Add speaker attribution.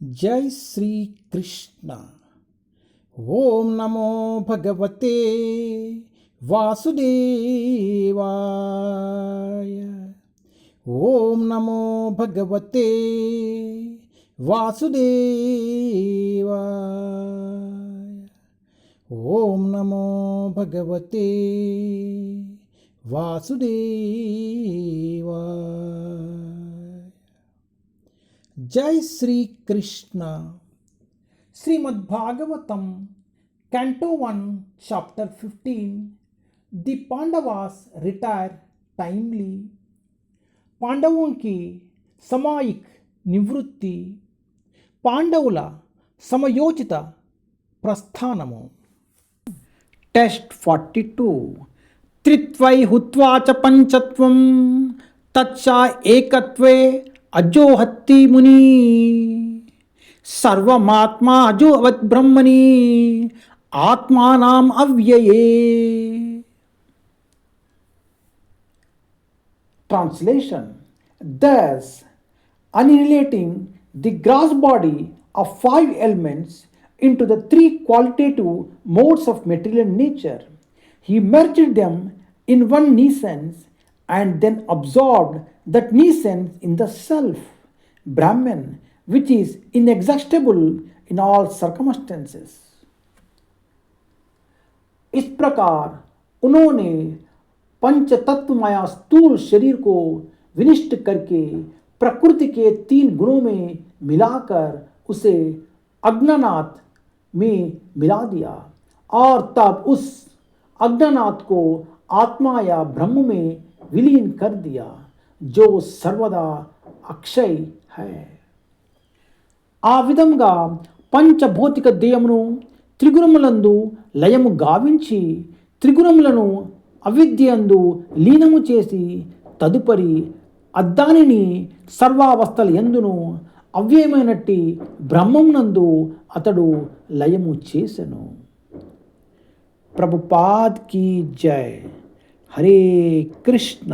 Speaker 1: जय श्री कृष्ण। ओम नमो भगवते वासुदेवाय। ओम नमो भगवते वासुदेवाय। ओम नमो भगवते वासुदेवाय। जय Shri Krishna. Shrimad Bhagavatam Canto 1 Chapter 15 The Pandavas retire timely. పాండవుల సమాయిక్ నివృత్తి, పాండవుల సమయోచిత ప్రస్థానము. టెస్ట్ 42. త్రిత్వై హుత్వా చ పంచత్వం తచ్చ ఏకత్వే అజోహత్తి ముని సర్వమాత్మా అజోవత్ బ్రహ్మణి ఆత్మానాం అవ్యయే. Translation. Thus, annihilating the gross body of 5 elements into the 3 qualitative modes of material nature, he merged them in one nescience and then absorbed that nescience in the self, Brahman, which is inexhaustible in all circumstances. इस प्रकार उन्होंने पंच तत्वमया स्थूल शरीर को विनिष्ट करके प्रकृति के 3 गुणों में मिलाकर उसे अज्ञानात में मिला दिया और तब उस अज्ञानात को आत्मा या ब्रह्म में विलीन कर दिया जो सर्वदा अक्षय है. ఆ విధంగా పంచభౌతిక దేయమును త్రిగుణములందు లయము గావించి త్రిగుణములను అవిద్యందు లీనము చేసి తదుపరి అద్దానిని సర్వావస్థల యందును అవ్యయమైనట్టి బ్రహ్మమునందు అతడు లయము చేసెను. ప్రభుపాద్ కీ జై. హరే కృష్ణ.